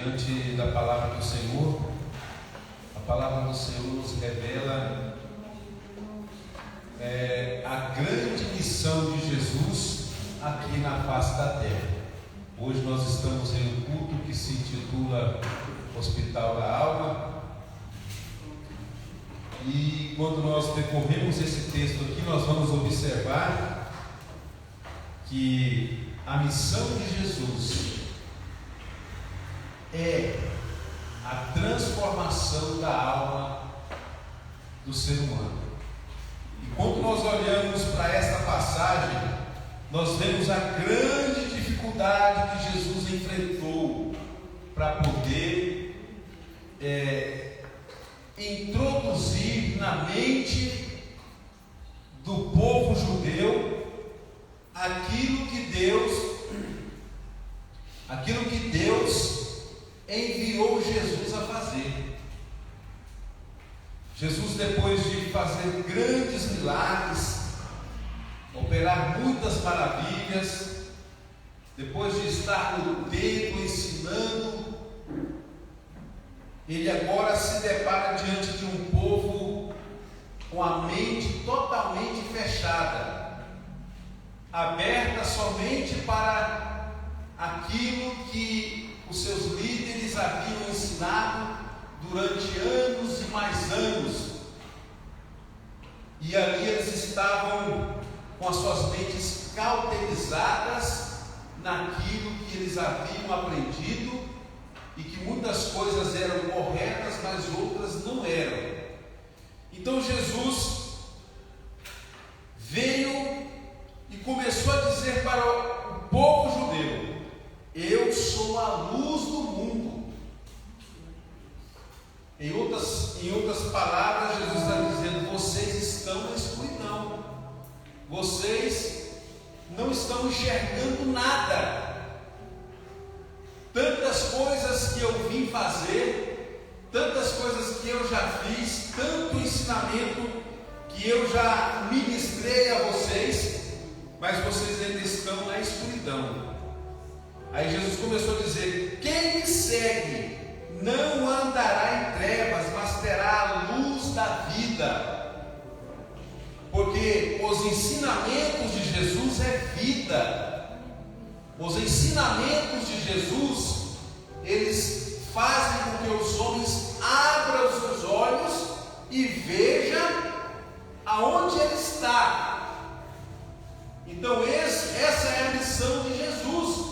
diante da palavra do Senhor. A palavra do Senhor nos revela a grande missão de Jesus aqui na face da terra. Hoje nós estamos em um culto que se intitula Hospital da Alma. E quando nós decorremos esse texto aqui, nós vamos observar que a missão de Jesus é a transformação da alma do ser humano. E quando nós olhamos para esta passagem, nós vemos a grande dificuldade que Jesus enfrentou para poder introduzir na mente do povo judeu aquilo que Deus enviou Jesus a fazer. Jesus, depois de fazer grandes milagres, operar muitas maravilhas, depois de estar no templo ensinando, ele agora se depara diante de um povo com a mente totalmente fechada, aberta somente para aquilo que os seus líderes haviam ensinado durante anos e mais anos. E ali eles estavam com as suas mentes cauterizadas naquilo que eles haviam aprendido, e que muitas coisas eram corretas, mas outras não eram. Então Jesus veio e começou a dizer para o povo judeu: eu sou a luz do mundo. Em outras palavras, Jesus está dizendo: vocês estão na escuridão, vocês não estão enxergando nada. Tantas coisas que eu vim fazer, tantas coisas que eu já fiz, tanto ensinamento que eu já ministrei a vocês, mas vocês ainda estão na escuridão. Aí Jesus começou a dizer: quem me segue não andará em trevas, mas terá a luz da vida. Porque os ensinamentos de Jesus é vida. Os ensinamentos de Jesus, eles fazem com que os homens abram os seus olhos e vejam aonde ele está. Então essa é a missão de Jesus,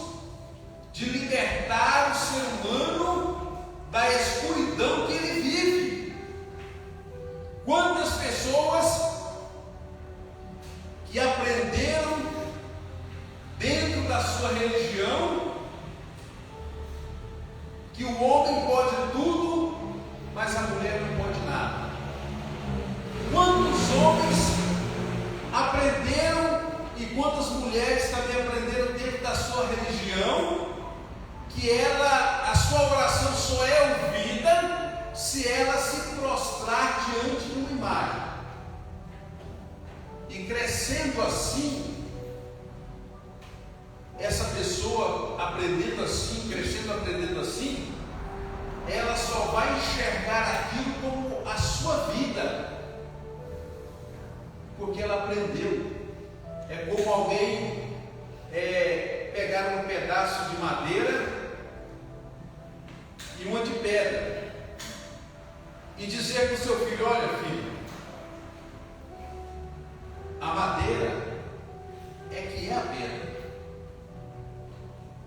de libertar o ser humano da escuridão que ele vive. Quantas pessoas que aprenderam dentro da sua religião que o homem pode tudo, mas a mulher não pode nada. Quantos homens aprenderam e quantas mulheres também aprenderam dentro da sua religião que a sua oração só é ouvida se ela se prostrar diante de uma imagem. E crescendo assim, essa pessoa aprendendo assim, crescendo aprendendo assim, ela só vai enxergar aquilo como a sua vida, porque ela aprendeu. É como alguém pegar um pedaço de madeira e uma de pedra e dizer para o seu filho: olha, filho, a madeira é que é a pedra,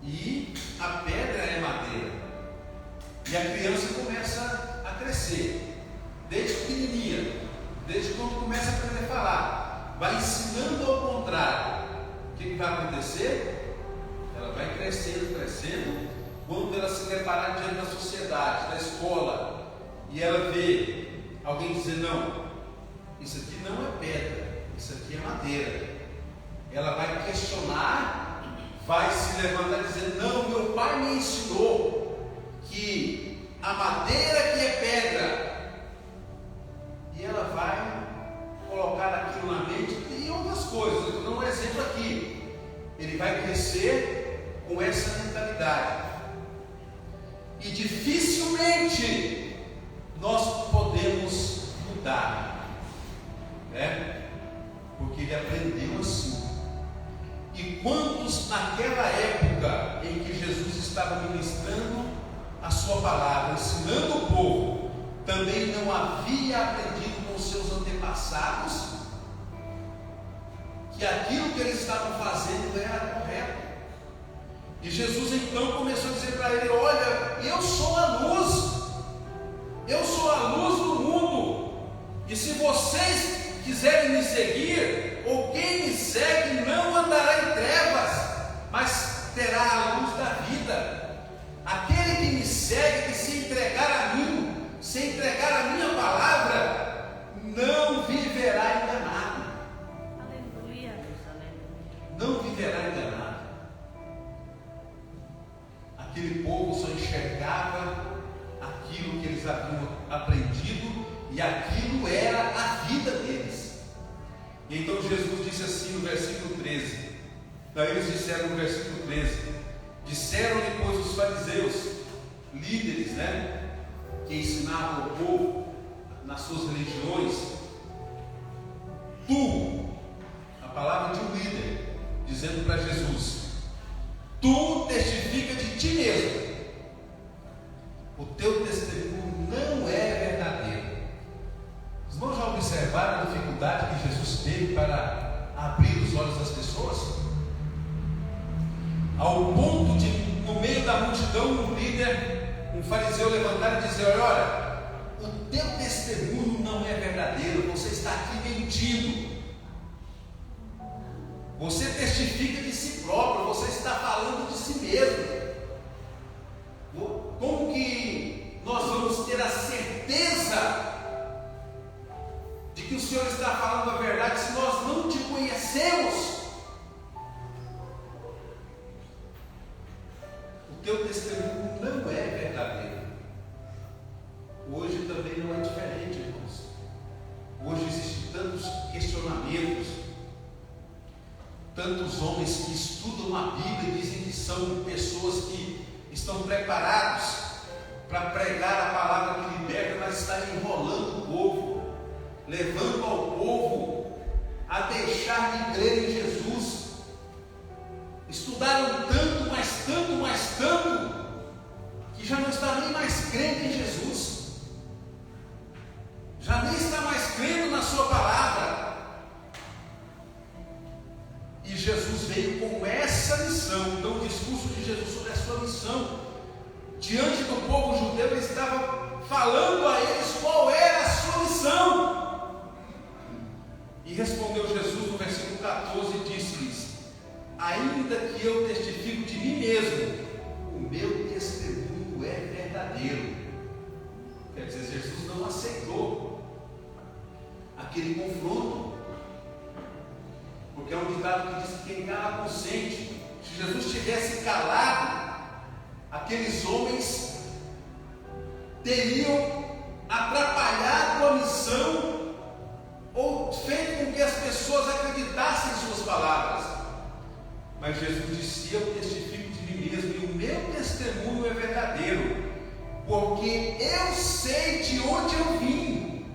e a pedra é madeira. E a criança começa a crescer, desde pequenininha, desde quando começa a aprender a falar, vai ensinando ao contrário. O que vai acontecer? Ela vai crescendo, crescendo. Quando ela se deparar diante da sociedade, da escola, e ela vê alguém dizer: não, isso aqui não é pedra, isso aqui é madeira, ela vai questionar, vai se levantar e dizer: não, meu pai me ensinou que a madeira que é pedra. E ela vai colocar aquilo na mente e outras coisas. Eu vou dar um exemplo aqui. Ele vai crescer com essa mentalidade. e dificilmente nós podemos mudar, né? Porque ele aprendeu assim. E quantos naquela época em que Jesus estava ministrando a sua palavra, ensinando o povo, também não havia aprendido com seus antepassados que aquilo que eles estavam fazendo era correto? E Jesus então começou a dizer para ele: olha, eu sou a luz do mundo, e se vocês quiserem me seguir, ou quem me segue não andará em trevas, mas terá a luz da vida. Aquele que me segue, que se entregar a mim, se entregar a minha palavra, não viverá enganado. Aleluia. Não viverá enganado. Aquele povo só enxergava aquilo que eles haviam aprendido, e aquilo era a vida deles. E então Jesus disse assim no versículo 13. Daí eles disseram no versículo 13: disseram depois os fariseus, líderes, né, que ensinavam o povo nas suas religiões: tu, a palavra de um líder, dizendo para Jesus: tu testifica de ti mesmo, o teu testemunho não é verdadeiro. Os irmãos já observaram a dificuldade que Jesus teve para abrir os olhos das pessoas? Ao ponto de, no meio da multidão, um líder, um fariseu levantar e dizer: olha, o teu testemunho não é verdadeiro, você está aqui mentindo. Você testifica de si próprio, você está falando de si mesmo. Como que nós vamos ter a certeza de que o Senhor está falando a verdade se nós não te conhecemos? O teu testemunho não é verdadeiro. Hoje também não é diferente, irmãos. Hoje existem tantos questionamentos, tantos homens que estudam a Bíblia e dizem que são pessoas que estão preparados para pregar a palavra que liberta, mas está enrolando o povo, levando ao povo a deixar de crer em Jesus. Estudaram tanto, mas tanto, que já não está nem mais crendo em Jesus, já nem está mais crendo na sua palavra. E Jesus veio com essa missão. Então o discurso de Jesus sobre a sua missão diante do povo judeu, ele estava falando a eles qual era a sua missão. E respondeu Jesus no versículo 14 e disse-lhes: ainda que eu testifico de mim mesmo, o meu testemunho é verdadeiro. Quer dizer, Jesus não aceitou aquele confronto, porque é um ditado que diz que quem cala consente. Se Jesus tivesse calado, aqueles homens teriam atrapalhado a missão, ou feito com que as pessoas acreditassem em suas palavras. Mas Jesus disse: eu testifico de mim mesmo, e o meu testemunho é verdadeiro, porque eu sei de onde eu vim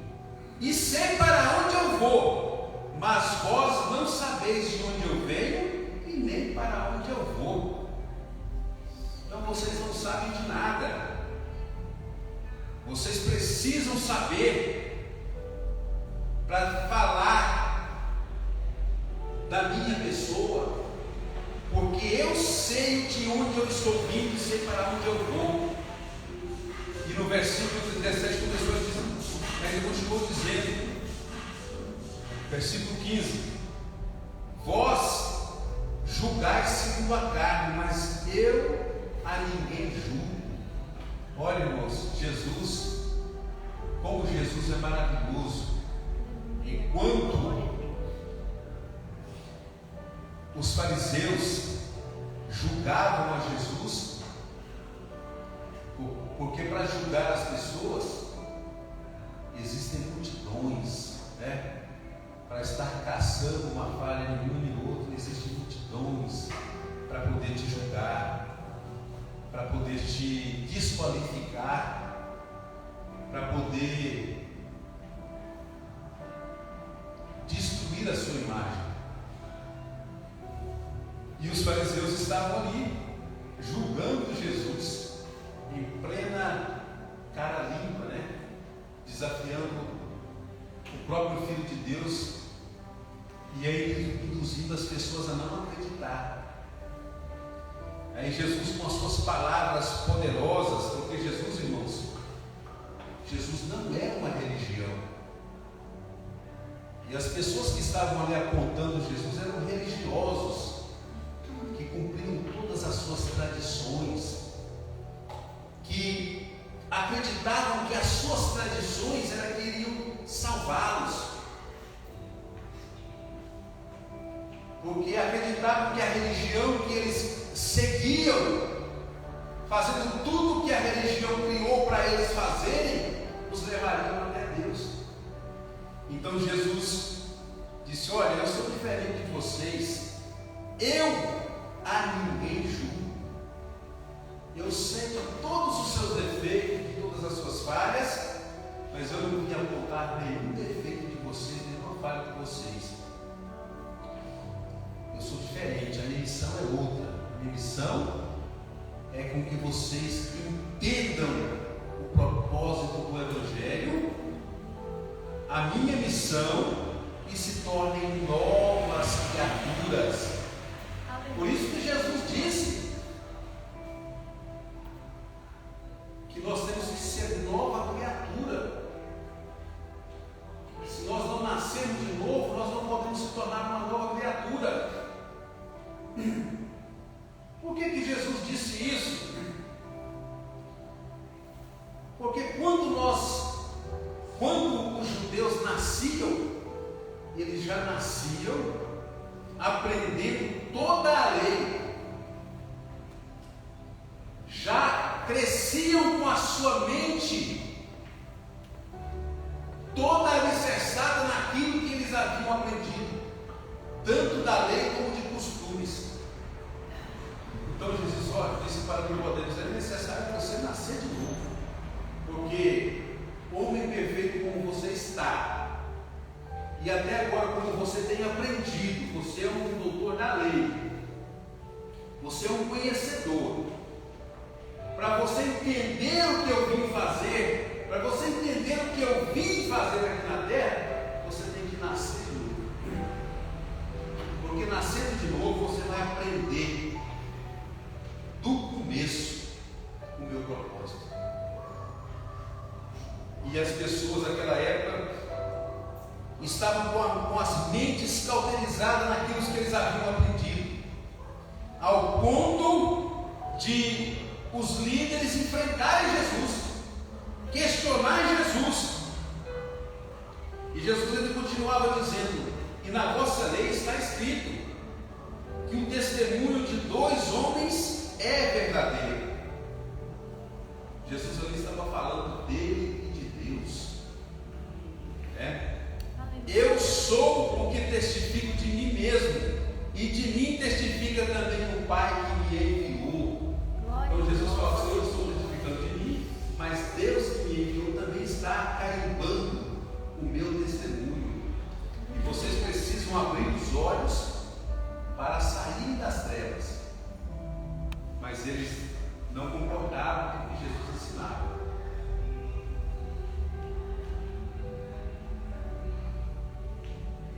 e sei para onde eu vou, mas vós não sabeis de onde eu venho e nem para onde eu vou. Então vocês não sabem de nada. Vocês precisam saber para falar da minha pessoa, porque eu sei de onde eu estou vindo e sei para onde eu vou. E no versículo 17 começou a dizer, mas ele continuou dizendo, versículo 15: vós julgais segundo a carne, mas eu a ninguém julgo. Olha, irmãos, Jesus, como Jesus é maravilhoso. Enquanto os fariseus julgavam a Jesus, porque para julgar as pessoas existem multidões, né? Para estar caçando uma falha em um e no outro, existem multidões para poder te julgar, para poder te desqualificar, para poder destruir a sua imagem. E os fariseus estavam ali, julgando Jesus, em plena cara limpa, né? Desafiando o próprio Filho de Deus, e aí induzindo as pessoas a não acreditar. Aí Jesus, com as suas palavras poderosas, porque Jesus, irmãos, Jesus não é uma religião. E as pessoas que estavam ali apontando Jesus eram religiosos, que cumpriam todas as suas tradições, que acreditavam que as suas tradições era que iriam salvá-los, porque acreditavam que a religião que eles seguiam, fazendo tudo que a religião criou para eles fazerem, os levariam até Deus. Então Jesus disse: olha, eu sou diferente de vocês, eu a ninguém julgo, eu sei de todos os seus defeitos, de todas as suas falhas, mas eu não vim apontar nenhum defeito de vocês, nenhuma falha de vocês. Eu sou diferente, a minha missão é outra. A minha missão é com que vocês entendam o propósito do Evangelho, a minha missão, e se tornem novas criaturas. Por isso que Jesus disse que nós temos que ser nova criatura. Se nós não nascermos de novo, nós não podemos se tornar uma nova criatura. Por que Jesus disse isso? Porque quando os judeus nasciam, eles já nasciam aprendendo toda a lei, já cresciam com a sua mente toda alicerçada naquilo que eles haviam aprendido, tanto da lei como de costumes. Então Jesus disse para Nicodemos: é necessário você nascer de novo, porque homem perfeito como você está, e até agora como você tem aprendido, você é um doutor da lei, você é um conhecedor. Para você entender o que eu vim fazer, para você entender o que eu vim fazer aqui na terra, você tem que nascer de novo. Porque nascendo de novo você vai aprender do começo o meu propósito. E as pessoas daquela época estavam com as mentes cauterizadas naquilo que eles haviam aprendido, ao ponto de os líderes enfrentarem Jesus, questionar Jesus. E Jesus ainda continuava dizendo: e na vossa lei está escrito que o testemunho de 2 homens é verdadeiro. Jesus ali estava falando dele e de Deus. Eu sou o que testifico de mim mesmo, e de mim testifica também o Pai que me enviou. Então Jesus fala assim: eu estou testificando de mim, mas Deus que me enviou também está carimbando o meu testemunho. E vocês precisam abrir os olhos para sair das trevas. Mas eles não concordaram com o que Jesus ensinava.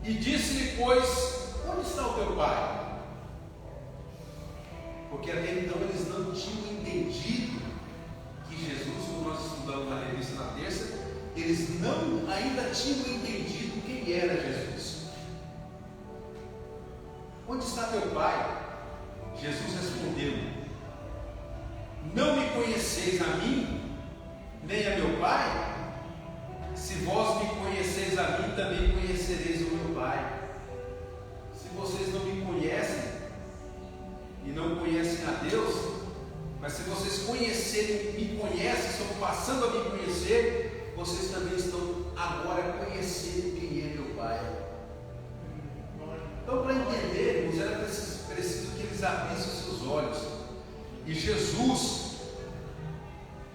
E disse-lhe, pois: onde está o teu pai? Porque até então eles não tinham entendido que Jesus, como nós estudamos na revista na terça, eles não ainda tinham entendido quem era Jesus. Onde está teu pai? Jesus respondeu: não me conheceis a mim, nem a meu pai? Se vós me conheceis a mim, também conhecereis o meu pai. Se vocês não me conhecem e não conhecem a Deus, mas se vocês conhecerem, me conhecem, estão passando a me conhecer, vocês também estão agora conhecendo quem é meu pai. Então, para entendermos, era preciso que eles abrissem os seus olhos. E Jesus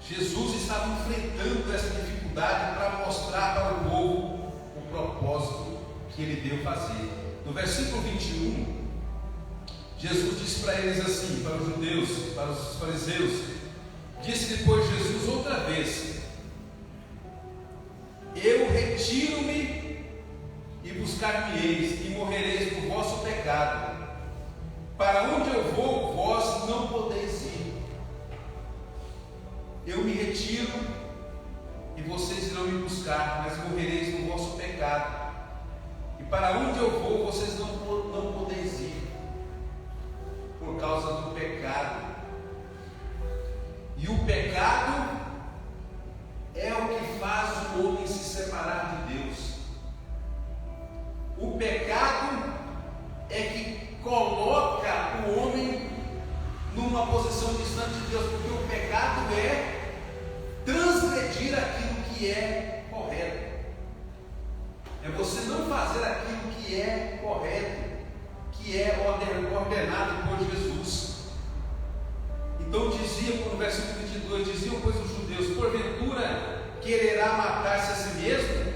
Jesus estava enfrentando essa dificuldade para mostrar para o povo o propósito que ele deu fazer. No versículo 21, Jesus disse para eles assim, para os judeus, para os fariseus, disse depois Jesus outra vez: eu retiro-me e buscar-me-eis, e morrereis por vosso pecado. Para onde eu vou, vós não podeis ir. Eu me retiro e vocês irão me buscar, mas morrereis no vosso pecado. E para onde eu vou, vocês não podeis ir, por causa do pecado. E o pecado é o que faz o homem se separar de Deus. O pecado é que coloca o homem numa posição distante de Deus, porque o pecado é transgredir aquilo que é correto. É você não fazer aquilo que é correto, que é ordenado por Jesus. Então dizia no versículo 22, diziam pois os judeus: porventura quererá matar-se a si mesmo?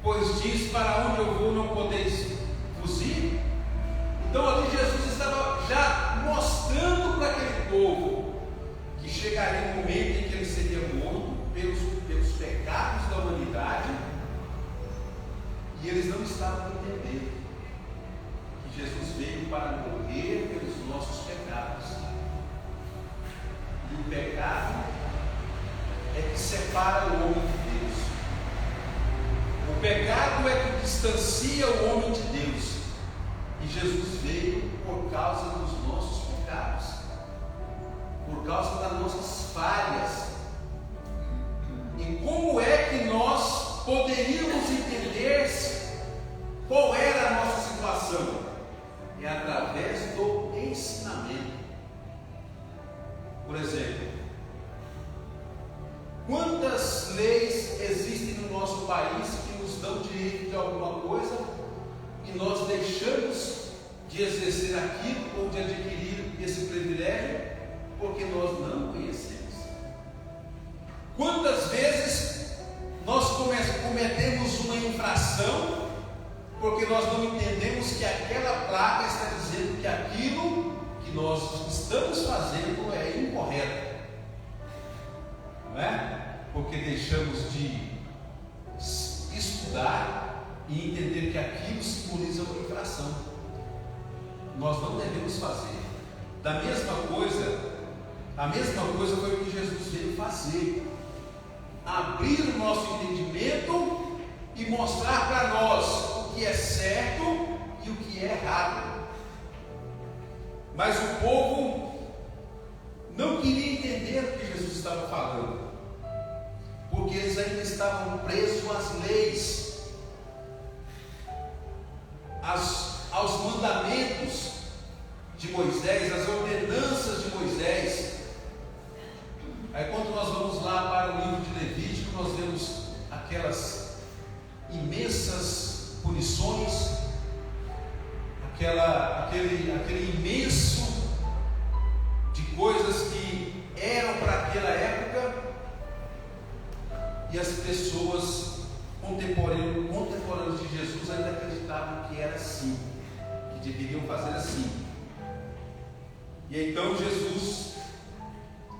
Pois diz: para onde eu vou não podeis vos ir? Então ali Jesus estava já mostrando para aquele povo que chegaria um momento em que ele seria morto pelos pecados da humanidade, e eles não estavam entendendo que Jesus veio para morrer pelos nossos pecados. E o pecado é que separa o homem de Deus. O pecado é que distancia o homem de Deus. E Jesus veio por causa dos nossos pecados, por causa das nossas falhas. E como é que nós poderíamos entender qual era a nossa situação? É através do ensinamento. Por exemplo, quantas leis existem no nosso país que nos dão direito de alguma coisa e nós deixamos de exercer aquilo ou de adquirir esse privilégio porque nós não conhecemos? Quantas vezes nós cometemos uma infração porque nós não entendemos que aquela placa está dizendo que aquilo que nós estamos fazendo é incorreto, não é? Porque deixamos de estudar e entender que aquilo simboliza uma infração. Nós não devemos fazer. A mesma coisa foi o que Jesus veio fazer: abrir o nosso entendimento e mostrar para nós o que é certo e o que é errado. Mas o povo não queria entender o que Jesus estava falando, porque eles ainda estavam presos às leis, aos mandamentos de Moisés, às ordenanças de Moisés. Aí quando nós vamos lá para o livro de Levítico, nós vemos aquelas imensas punições, aquele imenso de coisas que eram para aquela época, e as pessoas contemporâneas de Jesus ainda acreditavam que era assim, que deveriam fazer assim. E então Jesus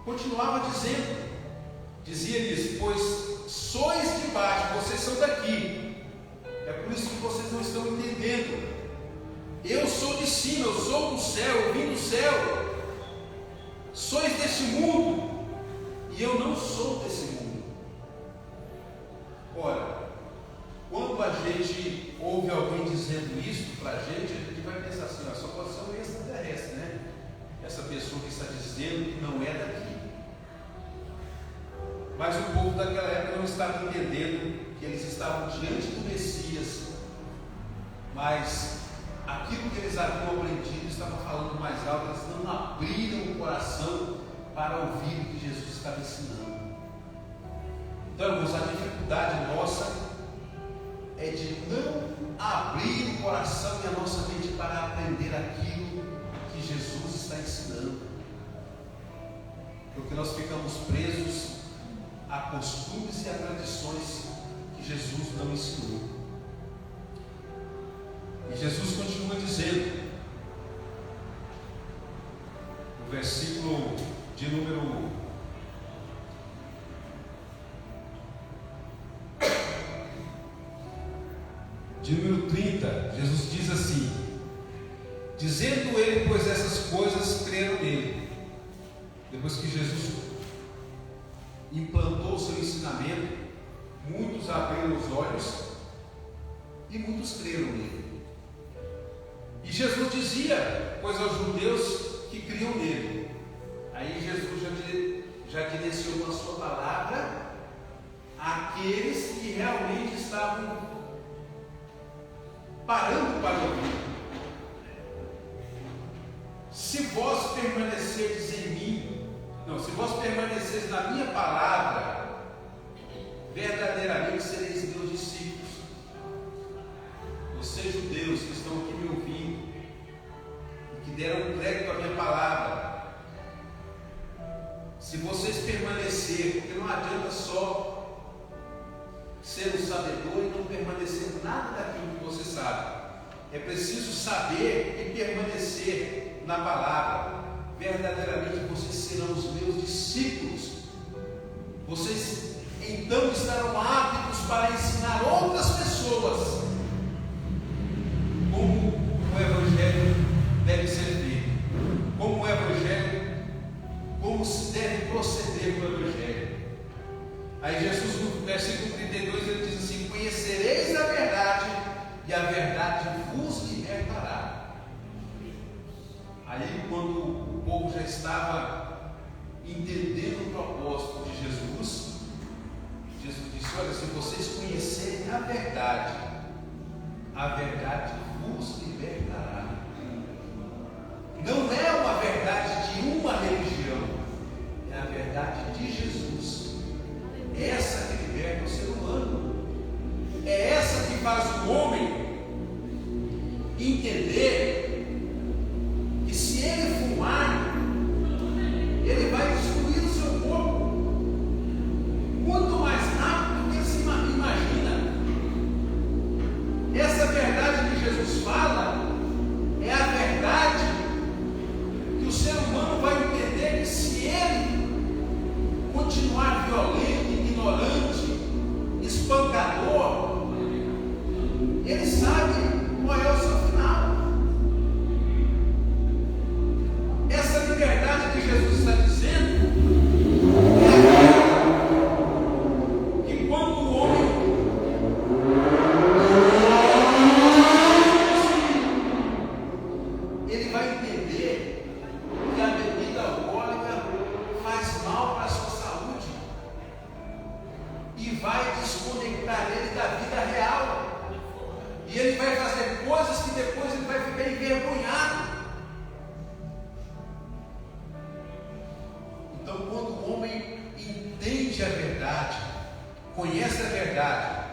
continuava dizia-lhes: pois sois de baixo, vocês são daqui, é por isso que vocês não estão entendendo. Eu sou de cima, eu sou do céu, eu vim do céu. Sois deste mundo e eu não sou desse mundo. Ora, quando a gente ouve alguém dizendo isso para a gente vai pensar assim: só pode ser um extraterrestre, né? Essa pessoa que está dizendo que não é daqui. Mas o povo daquela época não estava entendendo que eles estavam diante do Messias, mas aquilo que eles haviam aprendido estava falando mais alto. Eles não abriram o coração para ouvir o que Jesus estava ensinando. Então, irmãos, a dificuldade nossa é de não abrir o coração e a nossa mente para aprender aquilo que Jesus está ensinando, porque nós ficamos presos a costumes e a tradições que Jesus não ensinou. E Jesus continua dizendo, no versículo de número 30, Jesus diz assim: dizendo ele, pois essas coisas, creram nele. Depois que Jesus implantou o seu ensinamento, muitos abriram os olhos e muitos creram nele. E Jesus dizia, pois aos judeus que criam nele. Aí Jesus já direcionou a sua palavra àqueles que realmente estavam parando para ouvir. Se vós permanecerdes em mim, se vós permaneceres na minha palavra, verdadeiramente sereis meus discípulos. Vocês judeus que estão aqui me ouvindo e que deram crédito à minha palavra, se vocês permanecerem, porque não adianta só ser um sabedor e não permanecer nada daquilo que você sabe. É preciso saber e permanecer na palavra. Verdadeiramente vocês serão os meus discípulos. Vocês então estarão aptos para ensinar outras pessoas como o Evangelho deve ser feito, como o Evangelho, como se deve proceder no Evangelho. Aí Jesus, no versículo 32, ele diz assim: conhecereis a verdade, e a verdade vos libertará. Aí, quando o povo já estava entendendo o propósito de Jesus, Jesus disse: olha, se vocês conhecerem a verdade vos libertará. Não é uma verdade de uma religião, é a verdade de Jesus. É essa que liberta o ser humano. É essa que faz o homem entender que se ele fumar, ele vai destruir o seu corpo muito mais rápido do que ele se imagina. Essa verdade que Jesus fala é a verdade que o ser humano vai entender que se ele continuar violento, ignorante, espancador, ele sabe qual é o seu final. Essa liberdade que Jesus está dizendo é que quando o homem ele vai entender que a bebida alcoólica faz mal para a sua saúde e vai desconectar ele da vida real. E ele vai fazer coisas que depois ele vai ficar envergonhado. Então, quando o homem entende a verdade, conhece a verdade,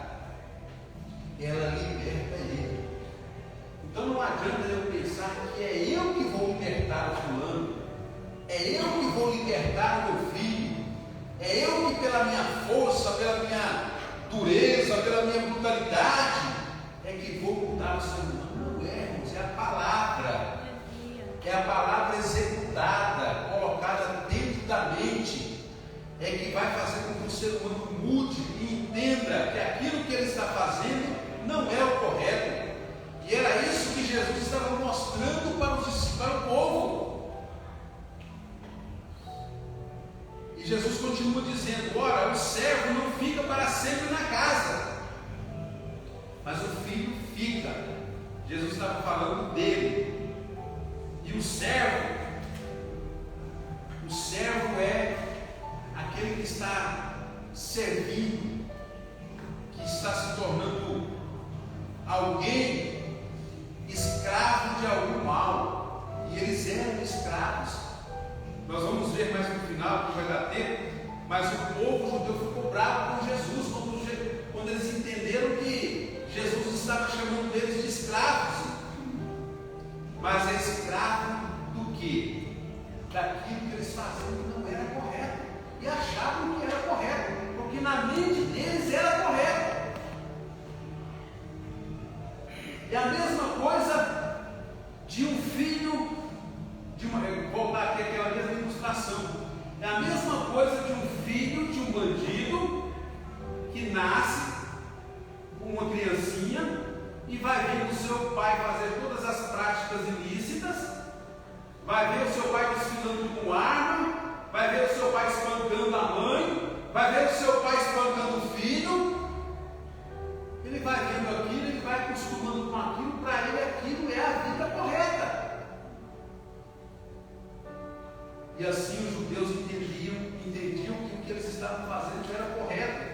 ela liberta ele. Então não adianta eu pensar que é eu que vou libertar o fulano, é eu que vou libertar o meu filho, é eu que pela minha força, pela minha dureza, pela minha brutalidade é que vou mudar o ser humano. Não é, irmãos, é a palavra. É a palavra executada, colocada dentro da mente, é que vai fazer com que o ser humano mude e entenda que aquilo que ele está fazendo não é o correto. E era isso que Jesus estava mostrando para o povo. E Jesus continua dizendo: ora, o servo não fica para sempre na casa, mas o filho fica. Jesus estava falando dele. E o servo é aquele que está servindo, que está se tornando alguém escravo de algum mal. E eles eram escravos. Nós vamos ver mais no final, que vai dar tempo. Mas o povo judeu ficou bravo com Jesus quando eles entenderam que Jesus estava chamando eles de escravos. Mas é escravo do quê? Daquilo que eles faziam que não era correto. E achavam que era correto. na mente deles era correto. É a mesma coisa de um filho, vou voltar aqui àquela mesma ilustração. É a mesma coisa de um filho de um bandido que nasce com uma criancinha e vai ver o seu pai fazer todas as práticas ilícitas, vai ver o seu pai desfilando com arma, vai ver o seu pai espancando a mãe, vai ver o seu pai espancando o filho. Ele vai vendo aquilo, ele vai acostumando com aquilo, para ele aquilo é a vida correta. E assim os judeus entendiam que o que eles estavam fazendo era correto.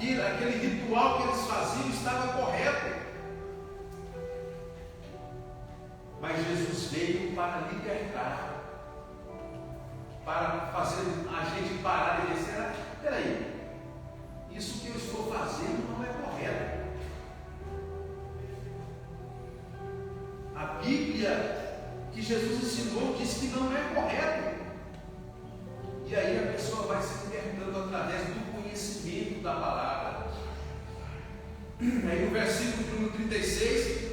Aquele ritual que eles faziam estava correto. Mas Jesus veio para libertar, para fazer a gente parar e dizer: peraí, isso que eu estou fazendo não é correto. A Bíblia que Jesus ensinou diz que não é correto. E aí a pessoa vai se libertando através do conhecimento da palavra. Aí no versículo número 36,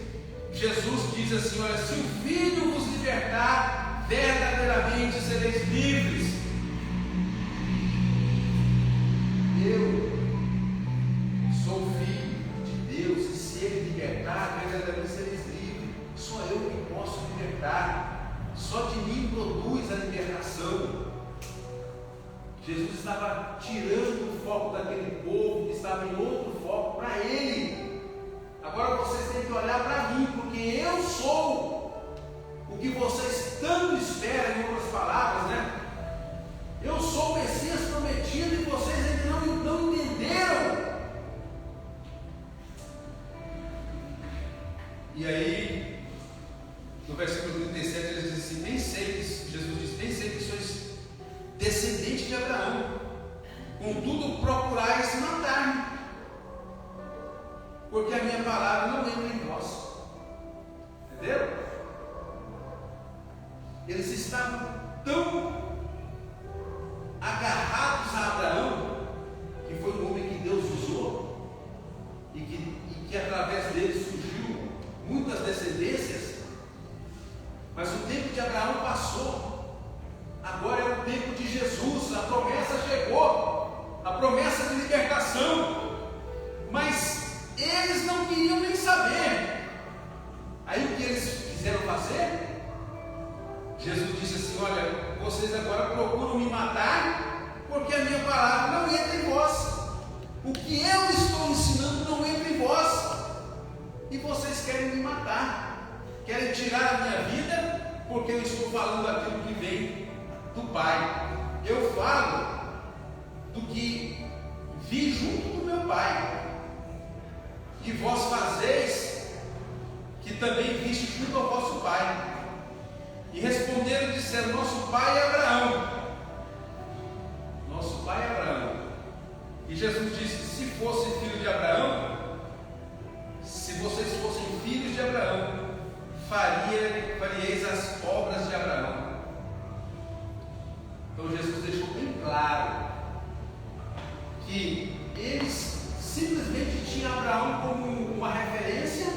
Jesus diz assim: olha, se o Filho vos libertar, verdadeiramente sereis livres. Eu sou filho de Deus, e se Ele libertar, verdadeiramente sereis livres. Só eu que posso libertar. Só de mim produz a libertação. Jesus estava tirando o foco daquele povo que estava em outro foco para Ele. Agora vocês têm que olhar para mim, porque eu sou o que vocês tanto esperam, em outras palavras, né? Eu sou o Messias prometido e vocês ainda não entenderam. E aí, no versículo 37, ele diz assim: Jesus diz: nem sei que sois descendente de Abraão, contudo procurais matar-me, porque a minha palavra não entra em vós. Entendeu? Eles estavam tão agarrados a Abraão, que foi um homem que Deus usou, e que através dele surgiu muitas descendências, mas o tempo de Abraão passou. Agora é o tempo de Jesus. A promessa chegou, a promessa de libertação, mas eles não queriam nem saber. Aí o que eles quiseram fazer? Jesus disse assim: olha, vocês agora procuram me matar, porque a minha palavra não entra em vós. O que eu estou ensinando não entra em vós, e vocês querem me matar, querem tirar a minha vida, porque eu estou falando aquilo que vem do Pai. Eu falo do que vi junto do meu Pai, e vós fazeis que também viste junto ao vosso Pai. E responderam e disseram: nosso pai é Abraão. Nosso pai é Abraão. E Jesus disse: se fosse filho de Abraão, se vocês fossem filhos de Abraão, faríeis as obras de Abraão. Então Jesus deixou bem claro que eles simplesmente tinham Abraão como uma referência,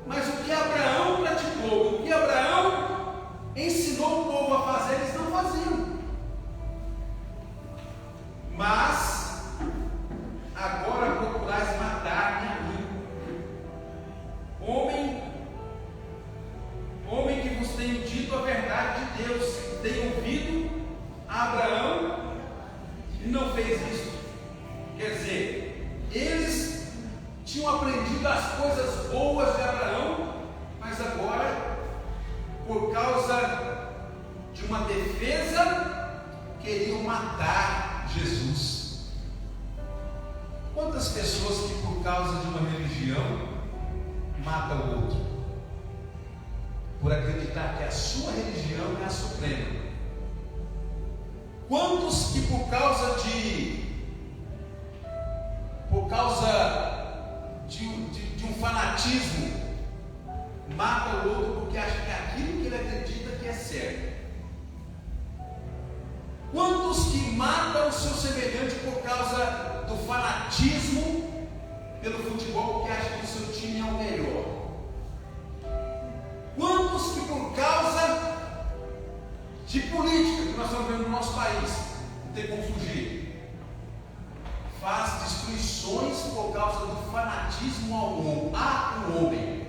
mas o que Abraão praticou, o que Abraão ensinou o povo a fazer, eles não faziam. Mas agora procurais matar-me a mim, homem que vos tenho dito a verdade de Deus. Tenho ouvido a Abraão e não fez isso. Quer dizer, eles tinham aprendido as coisas boas de Abraão, mas agora, por causa de uma defesa, queriam matar Jesus. Quantas pessoas que por causa de uma religião matam o outro, por acreditar que a sua religião é a suprema? Quantos que por causa de um fanatismo mata o outro porque acha que aquilo que ele acredita que é certo? Quantos que matam o seu semelhante por causa do fanatismo pelo futebol, porque acham que o seu time é o melhor? Quantos que por causa de política que nós estamos vendo no nosso país, não tem como fugir, faz destruições por causa do fanatismo a um homem?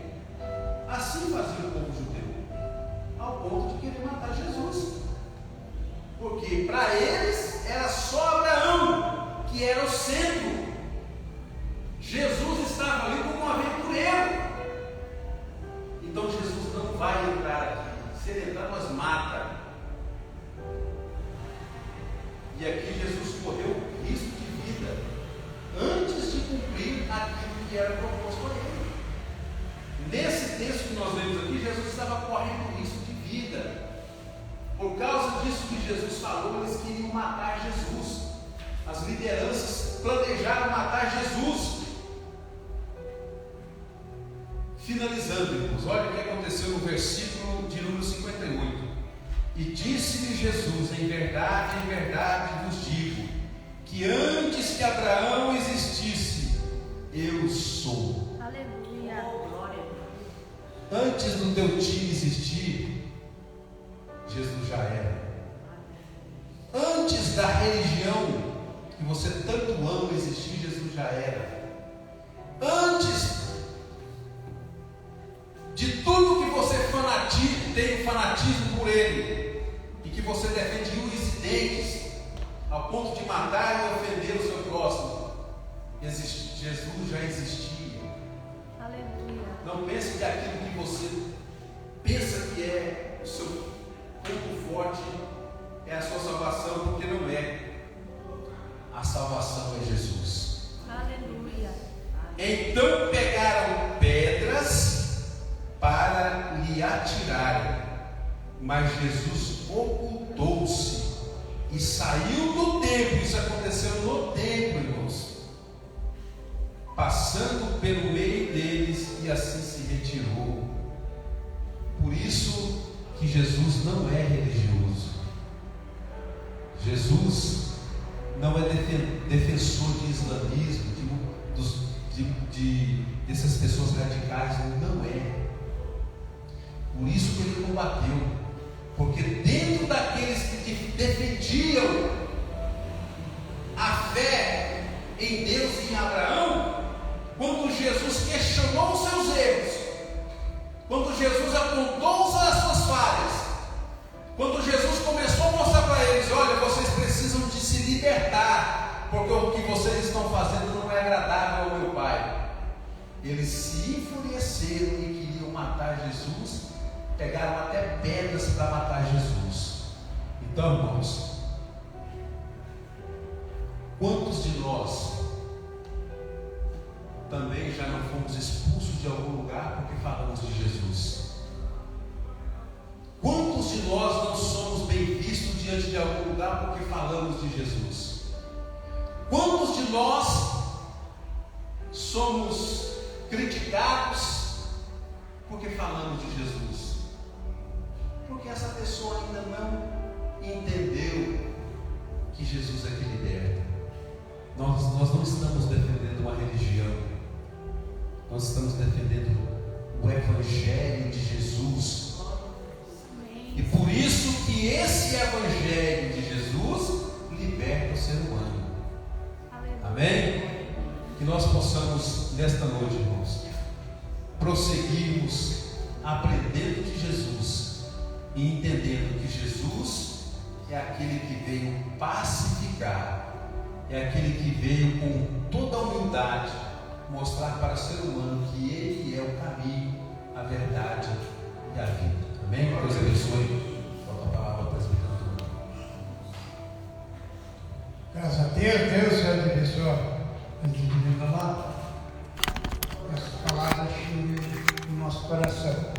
Assim fazia o povo judeu, ao ponto de querer matar Jesus, porque para eles era só Abraão que era o centro. Jesus estava ali como um aventureiro. Então Jesus não vai entrar aqui. Se ele entrar, nós mata. E aqui Jesus correu risco de vida antes de cumprir aquilo que era proposto a ele. Nesse texto que nós lemos aqui, Jesus estava correndo risco de vida. Por causa disso que Jesus falou, eles queriam matar Jesus. As lideranças planejaram matar Jesus. Finalizando, irmãos, olha o que aconteceu no versículo de número 58. E disse-lhe Jesus: em verdade vos digo, que antes que Abraão existisse, eu sou. Aleluia. Antes do teu time existir, Jesus já era. Antes da religião que você tanto ama existir, Jesus já era. Antes de tudo que você tem um fanatismo por ele, e que você defende unhas e dentes, ao ponto de matar e ofender o seu próximo, Jesus já existia. Aleluia. Não pense que aquilo que você pensa que é o seu ponto forte é a sua salvação, porque não é. A salvação é Jesus. Aleluia. Então pegaram pedras para lhe atirarem, mas Jesus ocultou-se e saiu do templo. Isso aconteceu no templo, irmãos, passando pelo meio deles, e assim se retirou. Por isso que Jesus não é religioso. Jesus não é defensor de islamismo, dessas pessoas radicais. Não é. Por isso que ele combateu, porque dentro daqueles que defendiam a fé em Deus e em Abraão, quando Jesus questionou os seus erros, quando Jesus apontou as suas falhas, quando Jesus começou a mostrar para eles: olha, vocês precisam de se libertar, porque o que vocês estão fazendo não é agradável ao meu Pai, eles se enfureceram e queriam matar Jesus. Pegaram até pedras para matar Jesus. Então, irmãos, quantos de nós também já não fomos expulsos de algum lugar porque falamos de Jesus? Quantos de nós não somos bem vistos diante de algum lugar porque falamos de Jesus? Quantos de nós somos criticados porque falamos de Jesus? Porque essa pessoa ainda não entendeu que Jesus é que liberta. Nós não estamos defendendo uma religião, nós estamos defendendo o Evangelho de Jesus. E por isso que esse Evangelho de Jesus liberta o ser humano. Amém? Que nós possamos nesta noite, irmãos, prosseguirmos aprendendo de Jesus e entendendo que Jesus é aquele que veio pacificar, é aquele que veio com toda a humildade mostrar para o ser humano que Ele é o caminho, a verdade e a vida. Amém? Deus abençoe. Volta a palavra para presbítero. Graças a Deus Senhor abençoe a divina lá. Essas palavras chegam no nosso coração.